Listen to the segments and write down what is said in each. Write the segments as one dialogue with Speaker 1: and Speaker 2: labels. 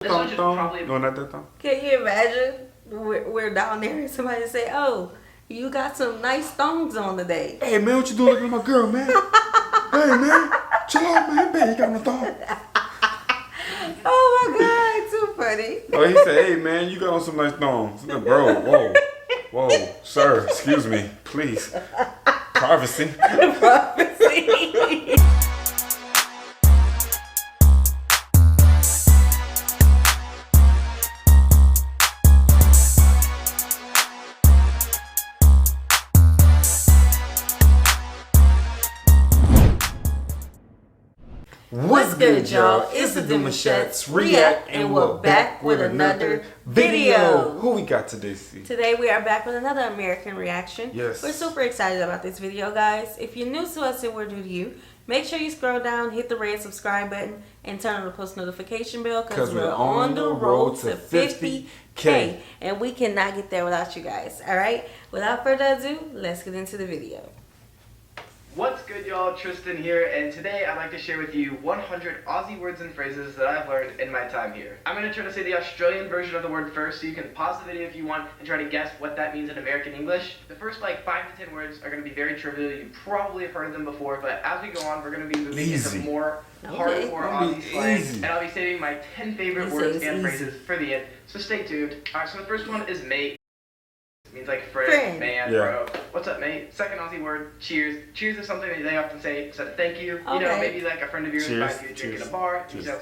Speaker 1: This one should probably...
Speaker 2: No, not that thong.
Speaker 3: Can you imagine? We're down there and somebody say, "Oh, you got some nice thongs on today."
Speaker 2: Hey man, what you doing looking at my girl, man? Hey man, chill out, man. Bet you got no thong.
Speaker 3: Oh my God, too funny.
Speaker 2: Oh, he said, "Hey man, you got on some nice thongs." Bro, whoa, sir, excuse me, please. Privacy.
Speaker 3: Privacy.
Speaker 2: What's good, y'all? It's the Demouchets React, and we're back with another video. Who we got today, C?
Speaker 3: Today we are back with another American reaction.
Speaker 2: Yes.
Speaker 3: We're super excited about this video, guys. If you're new to us and we're new to you, make sure you scroll down, hit the red subscribe button, and turn on the post notification bell because we're on the road to 50K. And we cannot get there without you guys. All right? Without further ado, let's get into the video.
Speaker 1: What's good, y'all? Tristan here, and today I'd like to share with you 100 Aussie words and phrases that I've learned in my time here. I'm going to try to say the Australian version of the word first, so you can pause the video if you want and try to guess what that means in American English. The first 5 to 10 words are going to be very trivial. You probably have heard them before, but as we go on, we're going to be moving into more hardcore Aussie slang, and I'll be saving my 10 favorite words and phrases for the end, so stay tuned. Alright, so the first one is mate. It means like friend, man, bro. What's up, mate? Second Aussie word, cheers. Cheers is something that they often say instead of thank you. You know, maybe like a friend of yours buys you a drink in a bar, and you say,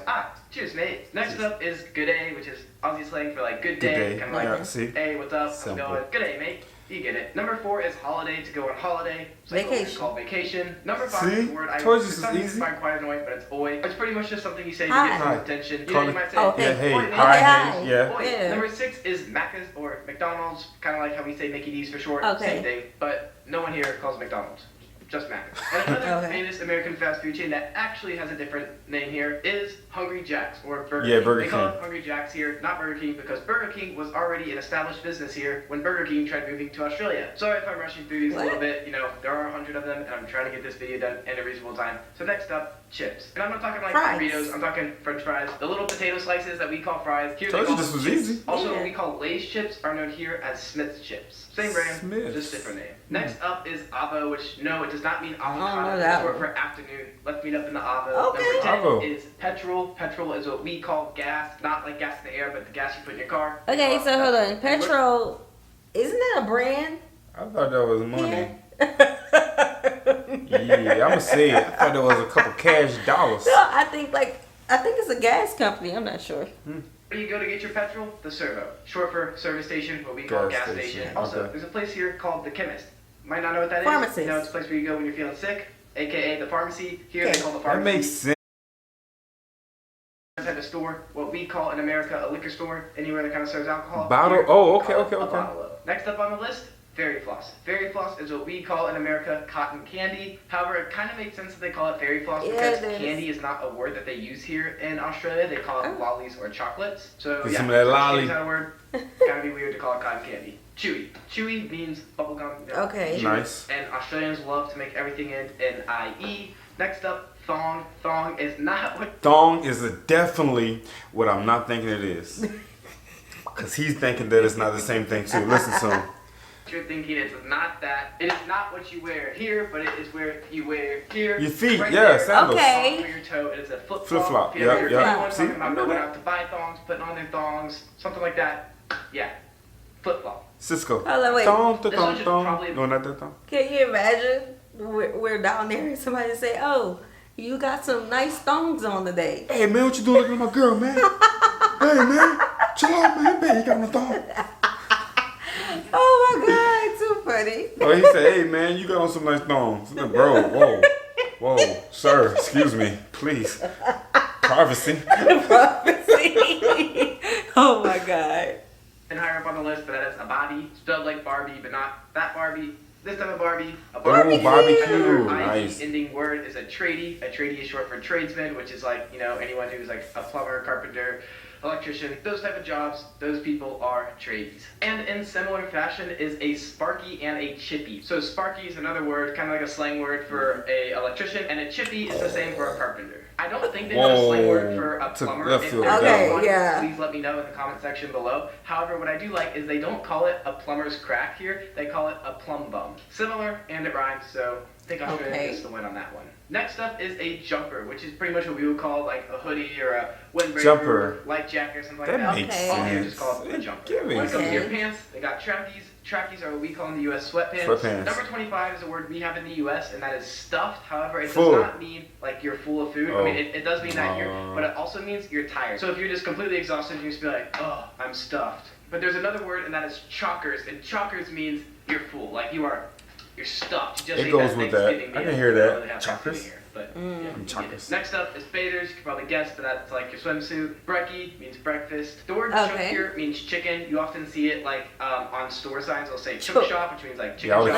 Speaker 1: cheers, mate. Next up is good day, which is Aussie slang for like good day. Kind of like, hey, what's up? How's it going? Good day, mate. You get it. Number 4 is holiday, to go on holiday.
Speaker 3: Vacation.
Speaker 1: Called vacation. Number 5 is a word I find quite annoying, but it's oi. It's pretty much just something you say to get someone's attention. You know, you might say,
Speaker 2: hey,
Speaker 1: hi.
Speaker 3: Yeah.
Speaker 1: Number 6 is Macca's or McDonald's, kind of like how we say Mickey D's for short. Same thing, but no one here calls McDonald's. Just Macca's. And another famous American fast food chain that actually has a different name here is Hungry Jack's or Burger King.
Speaker 2: Burger
Speaker 1: King. They call it Hungry Jack's here, not Burger King, because Burger King was already an established business here when Burger King tried moving to Australia. Sorry if I'm rushing through these a little bit. You know, there are 100 of them, and I'm trying to get this video done in a reasonable time. So next up, chips. And I'm not talking like Doritos, I'm talking French fries. The little potato slices that we call fries. Here
Speaker 2: told you this was easy.
Speaker 1: Also, what we call Lay's chips are known here as Smith's chips. Same brand, just different name. Next up is avo, which no, it does not mean avocado. It's short for afternoon. Let's meet up in the avo. Number 10 is petrol. Petrol is what we call gas, not like gas in the air, but the gas you put in your car.
Speaker 3: Okay, so hold on. Petrol, isn't that a brand?
Speaker 2: I thought that was money. Yeah, I'm gonna say it. I thought there was a couple cash dollars.
Speaker 3: No, I think it's a gas company. I'm not sure.
Speaker 1: Where you go to get your petrol? The servo. Short for service station, what we call gas station. Also, there's a place here called the chemist. Might not know what that is.
Speaker 3: Pharmacist.
Speaker 1: You know, it's a place where you go when you're feeling sick, aka the pharmacy. Here they call the pharmacy.
Speaker 2: That makes sense.
Speaker 1: Type of store, what we call in America a liquor store, anywhere that kind of serves alcohol.
Speaker 2: Bottle.
Speaker 1: Here,
Speaker 2: Okay.
Speaker 1: Next up on the list, fairy floss. Fairy floss is what we call in America cotton candy. However, it kind of makes sense that they call it fairy floss because candy is not a word that they use here in Australia. They call it lollies or chocolates. So yeah,
Speaker 2: some of that lolly.
Speaker 1: Is that a word? Gotta be weird to call it cotton candy. Chewy. Chewy means bubblegum. You know,
Speaker 3: okay.
Speaker 2: Nice.
Speaker 1: And Australians love to make everything end in IE. Next up, thong. Thong is not what...
Speaker 2: Thong is definitely what I'm not thinking it is. Because he's thinking that it's not the same thing too. Listen to him.
Speaker 1: You're thinking it's not that. It is not what you wear here, but it is where you wear here.
Speaker 2: Your feet,
Speaker 1: right
Speaker 2: sandals.
Speaker 3: Okay.
Speaker 1: For your toe, it is a flip-flop.
Speaker 2: Flip-flop,
Speaker 1: Anyone talking about going out to buy thongs, putting on their thongs, something like that. Yeah. Flip-flop.
Speaker 2: Cisco.
Speaker 3: Hold on, wait.
Speaker 2: Thong. No, not that thong.
Speaker 3: Can you imagine? We're down there and somebody say, "Oh, you got some nice thongs on today."
Speaker 2: Hey man, what you doing looking at my girl, man? Hey man, chill out, man. Bet you got no thong.
Speaker 3: Oh my God, too funny.
Speaker 2: Oh, he said, hey man, you got on some nice thongs. Bro, whoa, sir, excuse me, please. Privacy.
Speaker 3: Privacy. Oh my God.
Speaker 1: And higher up on the list, but that is a body, spelled like Barbie, but not that Barbie. This type of Barbie. A
Speaker 2: barbecue.
Speaker 1: Another
Speaker 2: Nice.
Speaker 1: ending word is a tradie. A tradie is short for tradesman, which is like, you know, anyone who's like a plumber, carpenter, electrician, those type of jobs, those people are tradies. And in similar fashion is a sparky and a chippy. So sparky is another word, kind of like a slang word for a electrician, and a chippy is the same for a carpenter. I don't think they have a slang word for a plumber. If there's one, please let me know in the comment section below. However, what I do like is they don't call it a plumber's crack here, they call it a plumb bum. Similar, and it rhymes, so I think Australia gets the win on that one. Next up is a jumper, which is pretty much what we would call like a hoodie or a windbreaker, light jacket or something like that.
Speaker 2: Makes sense.
Speaker 1: All here just call it a jumper. When it comes to your pants, they got trackies. Trackies are what we call in the US sweatpants. Number 25 is a word we have in the US, and that is stuffed. However, it does not mean like you're full of food. I mean, it does mean that here, but it also means you're tired. So if you're just completely exhausted, you just be like, oh, I'm stuffed. But there's another word, and that is chockers. And chockers means you're full, like you're stuffed. You just
Speaker 2: it goes with that. I can hear that. Chockers.
Speaker 1: But next up is bathers. You can probably guess, but that's like your swimsuit. Brekkie means breakfast. The word chook here means chicken. You often see it like on store signs. They'll say chook shop, which means like chicken shop.
Speaker 2: I would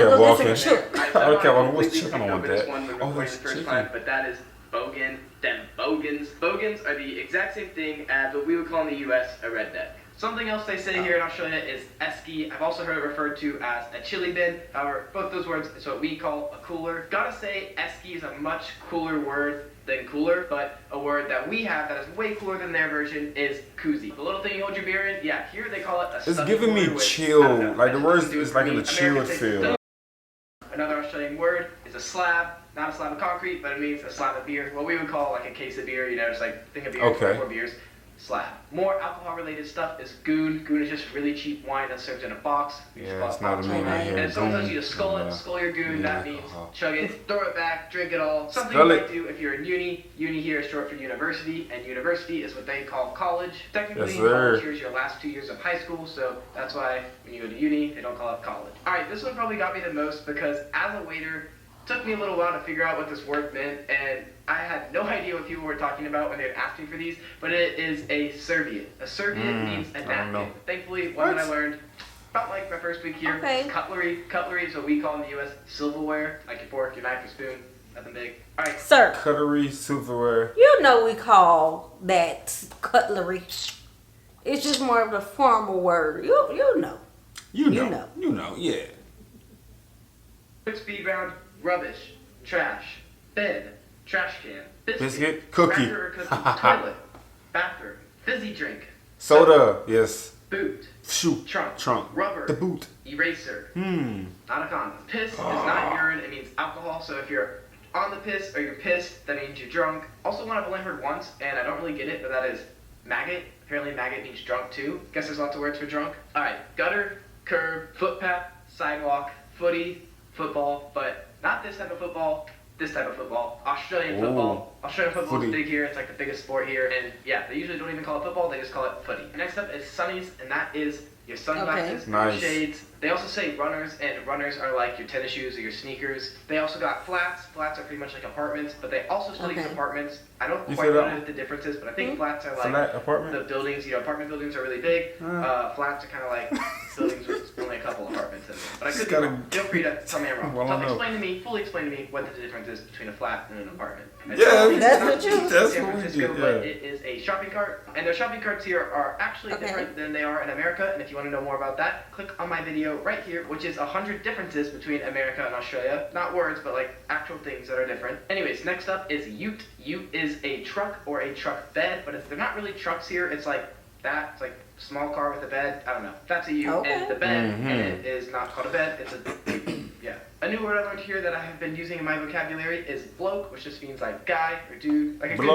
Speaker 2: care walking. What's chicken on that?
Speaker 1: The first time, but that is bogan. Them bogans. Bogans are the exact same thing as what we would call in the US a redneck. Something else they say here in Australia is esky. I've also heard it referred to as a chili bin. However, both those words is what we call a cooler. Gotta say, esky is a much cooler word than cooler, but a word that we have that is way cooler than their version is koozie. The little thing you hold your beer in, yeah, here they call it a
Speaker 2: It's giving me chill. Like the words is like in the chill feel.
Speaker 1: Another Australian word is a slab. Not a slab of concrete, but it means a slab of beer. What we would call like a case of beer, you know, just like think of beer, 4 beers. Slab. More alcohol-related stuff is goon. Goon is just really cheap wine that's served in a box.
Speaker 2: It's not a mean right here.
Speaker 1: And if someone tells you to skull your goon, that means chug it, throw it back, drink it all. Something you might do if you're in uni. Uni here is short for university, and university is what they call college. Technically, college here is your last 2 years of high school, so that's why when you go to uni, they don't call it college. Alright, this one probably got me the most because as a waiter, it took me a little while to figure out what this word meant, and I had no idea what people were talking about when they were asking for these, but it is a serviette. A serviette means a napkin. Thankfully, one that I learned about like my first week here is cutlery. Cutlery is what we call in the US silverware, like your fork, your knife, your spoon, nothing big. Alright.
Speaker 3: Sir.
Speaker 2: Cutlery, silverware.
Speaker 3: You know we call that cutlery. It's just more of a formal word. You know.
Speaker 2: You know, yeah.
Speaker 1: Speed round, rubbish, trash, bed, trash can,
Speaker 2: biscuit, cookie,
Speaker 1: cracker or cookie, toilet, bathroom, fizzy drink,
Speaker 2: soda, yes,
Speaker 1: boot,
Speaker 2: shoe,
Speaker 1: trunk, rubber,
Speaker 2: the boot,
Speaker 1: eraser, not a condom. Piss is not urine, it means alcohol, so if you're on the piss or you're pissed, that means you're drunk. Also one I've only heard once, and I don't really get it, but that is maggot. Apparently maggot means drunk too. Guess there's lots of words for drunk. Alright, gutter, curb, footpath, sidewalk, footy, football, but not this type of football, this type of football. Australian football. Australian football is big here. It's like the biggest sport here. And yeah, they usually don't even call it football. They just call it footy. Next up is sunnies, and that is your sunglasses, your shades. They also say runners, and runners are like your tennis shoes or your sneakers. They also got flats. Flats are pretty much like apartments, but they also still use apartments. I don't quite know what the difference is, but I think flats are like the buildings. You know, apartment buildings are really big. Flats are kind of like buildings with only a couple apartments in them. But I could be wrong. Feel free to tell me I'm wrong. Fully explain to me what the difference is between a flat and an apartment.
Speaker 2: Yeah,
Speaker 3: that's what you
Speaker 1: do. But it is a shopping cart, and their shopping carts here are actually different than they are in America. And if you want to know more about that, click on my video right here, which is 100 differences between America and Australia. Not words, but like actual things that are different. Anyways, next up is ute. Ute is a truck or a truck bed, but they're not really trucks here. It's like that. It's like a small car with a bed. I don't know. That's a ute, and the bed and it is not called a bed. It's a yeah. A new word I learned here that I have been using in my vocabulary is bloke, which just means like guy or dude. Like a good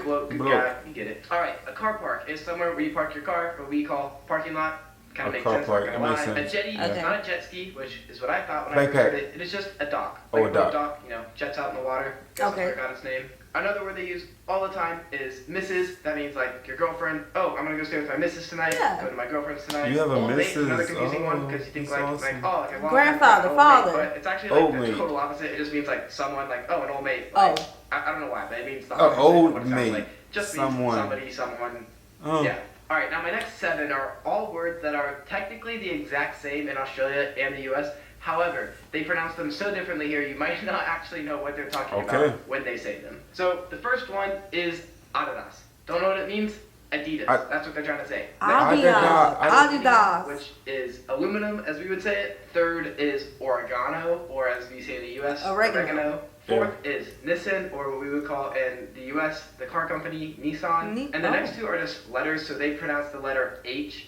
Speaker 1: bloke, good guy. You get it. Alright, a car park is somewhere where you park your car, what we call parking lot. Kind of makes sense. A jetty is not a jet ski, which is what I thought when I first heard it. It is just a dock. Like a dock, you know, jets out in the water. Guess I forgot its name. Another word they use all the time is Mrs. That means like your girlfriend. Oh, I'm gonna go stay with my missus tonight. Go to my girlfriend's tonight.
Speaker 2: You have a missus.
Speaker 1: Another confusing one because you think like a
Speaker 3: grandfather, father.
Speaker 1: But it's actually like the total opposite. It just means like someone like an old mate. Like, I don't know why, but it means the opposite.
Speaker 2: Old mate.
Speaker 1: Like. Just means someone. Yeah. Alright, now my next 7 are all words that are technically the exact same in Australia and the US. However, they pronounce them so differently here, you might not actually know what they're talking about when they say them. So, the first one is Adidas. Don't know what it means? Adidas. That's what they're trying to say.
Speaker 3: Adidas.
Speaker 1: Which is aluminum, as we would say it. Third is oregano, or as we say in the U.S., oregano. Fourth is Nissan, or what we would call in the U.S., the car company, Nissan. And the next two are just letters, so they pronounce the letter H,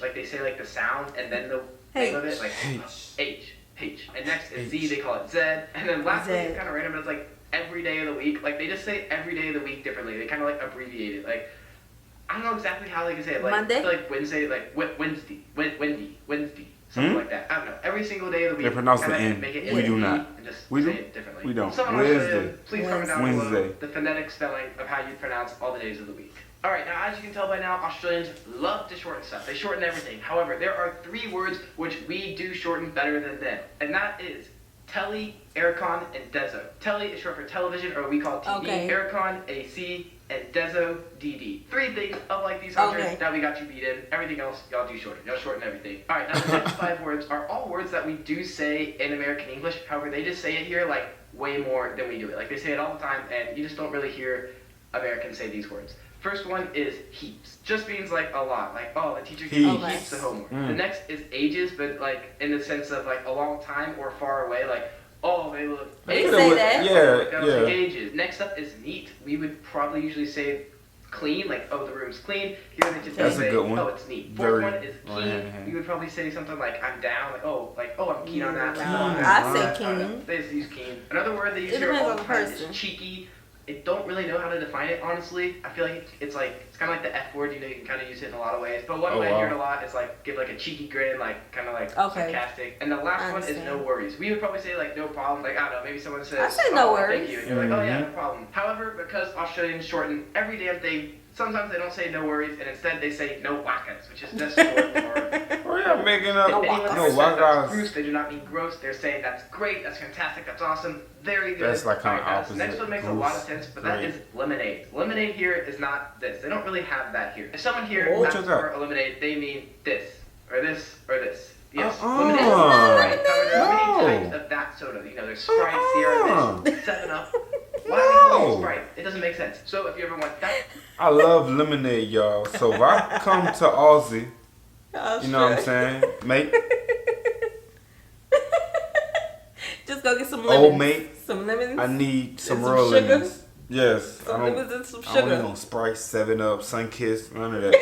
Speaker 1: like they say like the sound, and then the name of it, like H. And next is Z, they call it Z. And then lastly, it's kind of random, but it's like every day of the week. Like they just say every day of the week differently. They kind of like abbreviate it. Like, I don't know exactly how they can say it. Like
Speaker 3: Monday?
Speaker 1: Like Wednesday, like Wednesday, something like that. I don't know. Every single day of the week.
Speaker 2: They pronounce the N.
Speaker 1: Make it
Speaker 2: We do not.
Speaker 1: And just
Speaker 2: We
Speaker 1: say
Speaker 2: do?
Speaker 1: it differently.
Speaker 2: We don't.
Speaker 1: Someone
Speaker 2: Wednesday.
Speaker 1: Please comment down below
Speaker 2: Wednesday.
Speaker 1: the phonetic spelling of how you pronounce all the days of the week. Alright, now as you can tell by now, Australians love to shorten stuff. They shorten everything. However, there are 3 words which we do shorten better than them. And that is telly, aircon, and dezo. Telly is short for television, or we call TV. Aircon, AC, and dezo, DD. 3 things of like these hundreds that we got you beat in. Everything else, y'all do shorten. Y'all shorten everything. Alright, now the next 5 words are all words that we do say in American English. However, they just say it here like way more than we do it. Like they say it all the time, and you just don't really hear Americans say these words. First one is heaps. Just means like a lot. Like, oh, the teacher gives you heaps of homework. The next is ages, but like in the sense of like a long time or far away. Like, oh, they look.
Speaker 3: They say that.
Speaker 2: Yeah.
Speaker 1: Ages. Next up is neat. We would probably usually say clean. Like, oh, the room's clean. Here they just say,
Speaker 2: a good one.
Speaker 1: oh, it's neat. Fourth one is keen. We would probably say something like I'm down. Like, oh, I'm keen on that.
Speaker 3: I say keen.
Speaker 1: They just use keen. Another word they use here all the time is cheeky. I don't really know how to define it, honestly. I feel like it's kind of like the F word, you know, you can kind of use it in a lot of ways. But one way I hear it a lot is like, give like a cheeky grin, like kind of like sarcastic. And the last one is no worries. We would probably say like no problem, like I don't know, maybe someone says,
Speaker 3: I say no worries.
Speaker 1: Thank you, and you're like, oh yeah, no problem. However, because Australians shorten every damn thing, sometimes they don't say no worries, and instead they say no wackas, which is just short for...
Speaker 2: Oh yeah, making up
Speaker 1: no
Speaker 2: wackas.
Speaker 1: Gross, they do not mean gross. They're saying that's great, that's fantastic, that's awesome, very good.
Speaker 2: That's like kind of opposite.
Speaker 1: Next one makes a lot of sense, but that is lemonade. Lemonade here is not this. They don't really have that here. If someone here asks for a lemonade, they mean this, or this, or this. Yes, lemonade is Sprite. However, there are many types of that soda. You know, there's Sprite, Sierra Mist, 7-Up. Why do they call it Sprite? It doesn't make sense. So if you ever want that...
Speaker 2: I love lemonade, y'all. So if I come to Aussie, you know what I'm saying? Mate.
Speaker 3: Just go get some lemons.
Speaker 2: Old mate.
Speaker 3: Some lemons.
Speaker 2: I need some
Speaker 3: and
Speaker 2: real
Speaker 3: sugar.
Speaker 2: lemons. Yes.
Speaker 3: Some lemons and some
Speaker 2: I don't
Speaker 3: sugar.
Speaker 2: need no Sprite, 7-Up, Sunkist, none of that.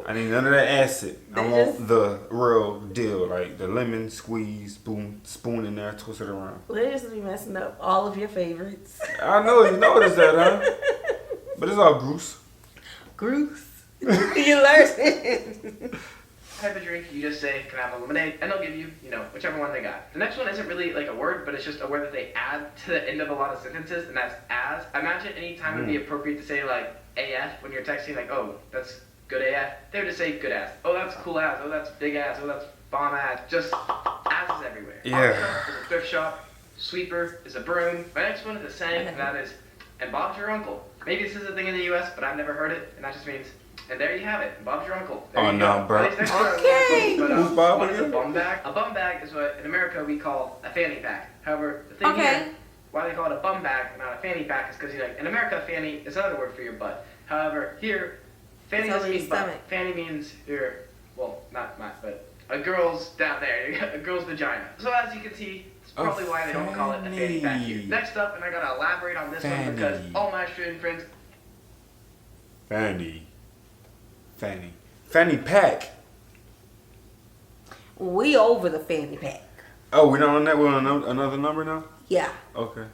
Speaker 2: I need none of that acid. I want the real deal, like the lemon squeeze, spoon in there, twist it around.
Speaker 3: They just be messing up all of your favorites.
Speaker 2: I know you noticed that, huh? But it's all gross.
Speaker 3: Gross. You learned it.
Speaker 1: Type of drink, you just say, can I have a lemonade? And they'll give you, you know, whichever one they got. The next one isn't really like a word, but it's just a word that they add to the end of a lot of sentences, and that's as. Imagine any time it'd be appropriate to say like AF when you're texting, like, oh, that's good AF. They would just say good ass. Oh, that's cool ass. Oh, that's big ass. Oh, that's bomb ass. Just ass is everywhere.
Speaker 2: Yeah.
Speaker 1: Auto is a thrift shop. Sweeper is a broom. My next one is a saying, and that is, and Bob's your uncle. Maybe this is a thing in the U.S., but I've never heard it, and that just means, and there you have it. And Bob's your uncle. There you
Speaker 2: no,
Speaker 1: go.
Speaker 2: bro.
Speaker 3: Okay.
Speaker 1: But,
Speaker 2: Who's Bob
Speaker 1: what is a
Speaker 2: again?
Speaker 1: bum bag? A bum bag is what in America we call a fanny pack. However, the thing here, why they call it a bum bag and not a fanny pack is because in America, fanny is another word for your butt. However, here, fanny doesn't mean butt. Fanny means your, well, not my, but a girl's down there, a girl's vagina. So as you can see, it's probably why they don't call it a fanny pack here. Next up, and I gotta elaborate on this one because all my Australian friends.
Speaker 2: Fanny pack.
Speaker 3: We over the fanny pack.
Speaker 2: Oh, we're not on that. We're on another number now?
Speaker 3: Yeah.
Speaker 2: Okay.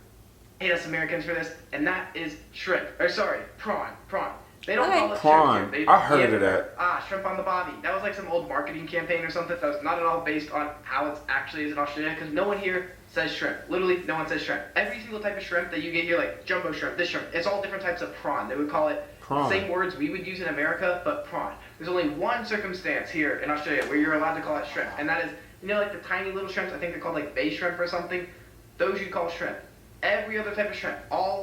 Speaker 1: Hate us Americans for this, and that is shrimp. Or sorry, prawn. They don't call it
Speaker 2: prawn.
Speaker 1: shrimp.
Speaker 2: I heard of that.
Speaker 1: Shrimp on the bobby. That was like some old marketing campaign or something that was not at all based on how it actually is in Australia, because no one here says shrimp. Literally, no one says shrimp. Every single type of shrimp that you get here, like jumbo shrimp, this shrimp, it's all different types of prawn. They would call it
Speaker 2: prawn.
Speaker 1: Same words we would use in America, but prawn. There's only one circumstance here in Australia where you're allowed to call it shrimp, and that is, you know, like the tiny little shrimps, I think they're called like bay shrimp or something. Those you call shrimp. Every other type of shrimp,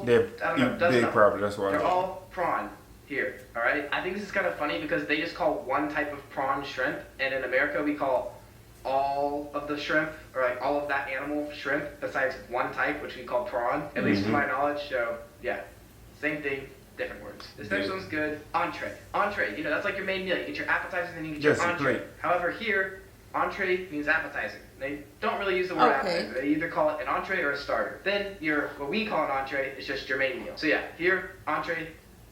Speaker 2: they're big probably, that's why.
Speaker 1: They're all prawn here, alright? I think this is kind of funny because they just call one type of prawn shrimp, and in America we call all of the shrimp, or like all of that animal shrimp, besides one type, which we call prawn, at least to my knowledge, so yeah, same thing, different words. This next one's good. Entree. Entree, that's like your main meal. You get your appetizer and then you get your entree. However, here, entree means appetizing. They don't really use the word appetizer. They either call it an entree or a starter. Then what we call an entree is just your main meal. So yeah, here, entree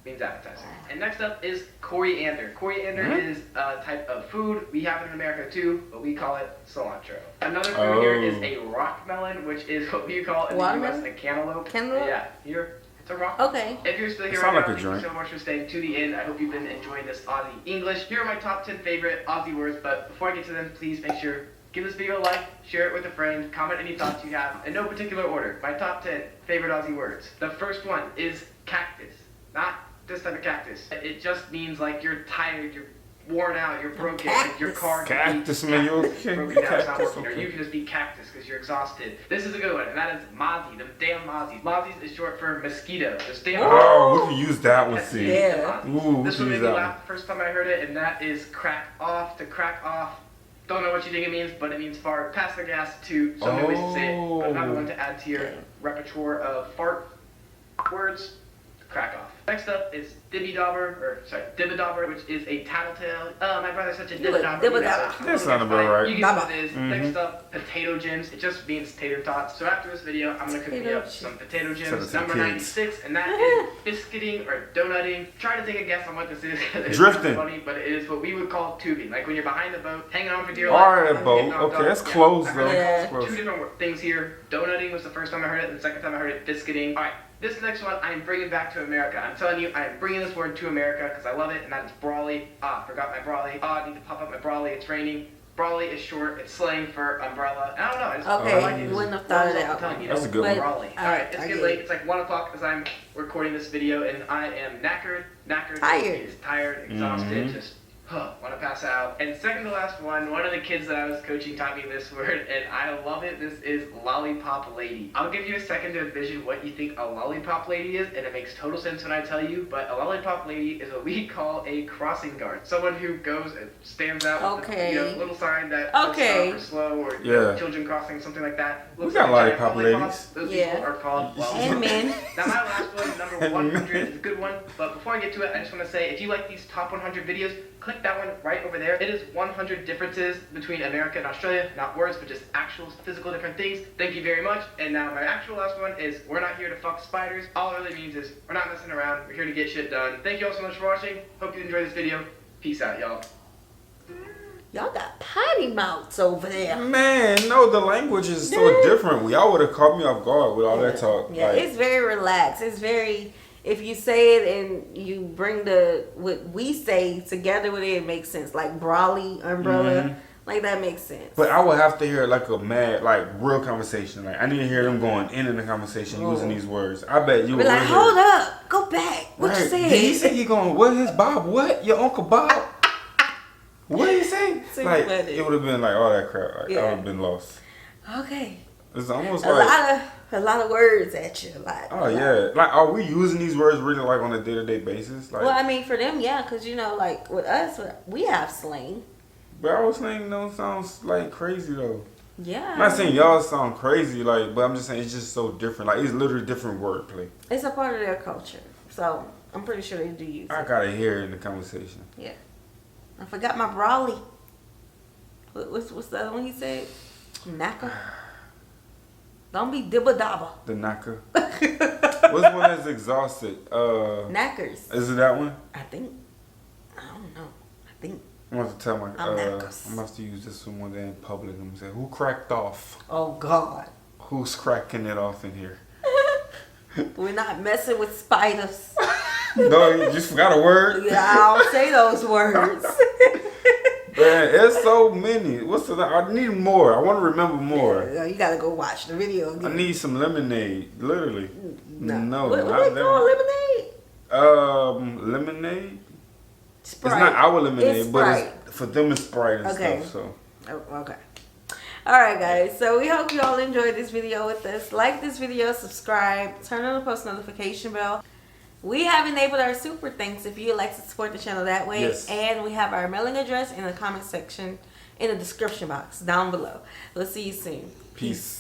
Speaker 1: means appetizer. And next up is coriander. Coriander is a type of food. We have it in America too, but we call it cilantro. Another food here is a rock melon, which is what we call in the US a cantaloupe.
Speaker 3: Cantaloupe?
Speaker 1: Yeah, here it's a rock.
Speaker 3: Okay.
Speaker 1: If you're still here right now, thank you so much for staying to the end. I hope you've been enjoying this Aussie English. Here are my top 10 favorite Aussie words, but before I get to them, please make sure give this video a like, share it with a friend, comment any thoughts you have, in no particular order. My top 10 favorite Aussie words. The first one is cactus. Not this type of cactus. It just means like you're tired, you're worn out, you're broken, like your car
Speaker 2: cactus, man, you're okay.
Speaker 1: Broken down, it's not working, or you can just be cactus because you're exhausted. This is a good one, and that is mozzie, them damn mozzies. Mozzies is short for mosquito. This damn
Speaker 2: we can use that one, see.
Speaker 3: Yeah.
Speaker 2: Ooh,
Speaker 1: this one made me laugh the first time I heard it, and that is crack off, to crack off. Don't know what you think it means, but it means fart. Pass the gas to some new ways to say it, but another one to add to your repertoire of fart words. Crack off. Next up is dibba-dobber, which is a tattletale. My brother's such a dibba-dobber.
Speaker 2: That sounded about right.
Speaker 1: You get what it is. Next up, potato gems. It just means tater tots. So after this video, I'm going to cook me up some potato gems. Number 96, and that is biscuiting or donutting. Try to take a guess on what this is. It's
Speaker 2: drifting.
Speaker 1: Funny, but it is what we would call tubing. Like when you're behind the boat, hanging on for dear life.
Speaker 2: Alright, boat. Okay, that's close though.
Speaker 1: Yeah. Two different things here. Donutting was the first time I heard it, and the second time I heard it, biscuiting. Alright. This next one I'm bringing back to America. I'm telling you, I'm bringing this word to America because I love it, and that is brawly. Forgot my brawly. I need to pop up my brawly. It's raining. Brawly is short. It's slang for umbrella. I don't know. I just
Speaker 3: wouldn't have thought of that.
Speaker 2: That's a good one.
Speaker 1: Brawly. Alright, it's getting late. It's like 1 o'clock as I'm recording this video, and I am knackered. Tired, exhausted, just want to pass out. And second to last one of the kids that I was coaching taught me this word, and I love it. This is lollipop lady. I'll give you a second to envision what you think a lollipop lady is, and it makes total sense when I tell you, but a lollipop lady is what we call a crossing guard. Someone who goes and stands out with a little sign that stop or slow, or children crossing, something like that.
Speaker 2: We got lollipop ladies.
Speaker 1: Those people are called
Speaker 3: and men.
Speaker 1: Now my last one, number 100, is a good one, but before I get to it, I just want to say, if you like these top 100 videos, click that one right over there. It is 100 differences between America and Australia. Not words, but just actual physical different things. Thank you very much. And now my actual last one is, we're not here to fuck spiders. All it really means is, we're not messing around. We're here to get shit done. Thank you all so much for watching. Hope you enjoyed this video. Peace out, y'all.
Speaker 3: Y'all got potty mouths over there.
Speaker 2: Man, no, the language is so different. Y'all would have caught me off guard with all that talk.
Speaker 3: Yeah, it's very relaxed. It's very... If you say it and you bring what we say together with it, it makes sense. Like brawly, umbrella, like that makes sense.
Speaker 2: But I would have to hear like a real conversation. Like I need to hear them going in the conversation using these words. I bet you would.
Speaker 3: Be like, hold up, go back. What you said?
Speaker 2: Did he say he going? What his Bob? What your Uncle Bob? What did he say? Like it would have been like all that crap. Like, I would have been lost.
Speaker 3: Okay.
Speaker 2: It's almost
Speaker 3: a lot of words at you. Like,
Speaker 2: like are we using these words really like on a day-to-day basis? Like,
Speaker 3: well, I mean for them, yeah, because like with us, we have slang.
Speaker 2: But our slang don't sound like crazy though.
Speaker 3: Yeah.
Speaker 2: I'm not saying y'all sound crazy, like, but I'm just saying it's just so different. Like it's literally different wordplay.
Speaker 3: It's a part of their culture, so I'm pretty sure they do use it.
Speaker 2: I gotta hear it in the conversation.
Speaker 3: Yeah. I forgot my brawly. What's the other one he said? Knacker. Don't be dibba-dabba.
Speaker 2: The knacker. What's one that's exhausted?
Speaker 3: Knackers.
Speaker 2: Is it that one?
Speaker 3: I think. I don't know. I think.
Speaker 2: I'm going to tell my. I'm going to have to use this one one day in public. I'm going to say, who cracked off?
Speaker 3: Oh, God.
Speaker 2: Who's cracking it off in here?
Speaker 3: We're not messing with spiders.
Speaker 2: No, you just forgot a word?
Speaker 3: Yeah, I don't say those words.
Speaker 2: Man, it's so many. I need more. I want to remember more.
Speaker 3: Yeah, you gotta go watch the video again.
Speaker 2: I need some lemonade. Literally. No,
Speaker 3: what they call lemonade?
Speaker 2: Lemonade?
Speaker 3: Sprite.
Speaker 2: It's not our lemonade,
Speaker 3: it's
Speaker 2: but it's for them it's Sprite and stuff. So.
Speaker 3: Oh, okay. Alright guys, so we hope you all enjoyed this video with us. Like this video, subscribe, turn on the post notification bell. We have enabled our super thanks if you'd like to support the channel that way.
Speaker 2: Yes.
Speaker 3: And we have our mailing address in the comment section in the description box down below. We'll see you soon.
Speaker 2: Peace.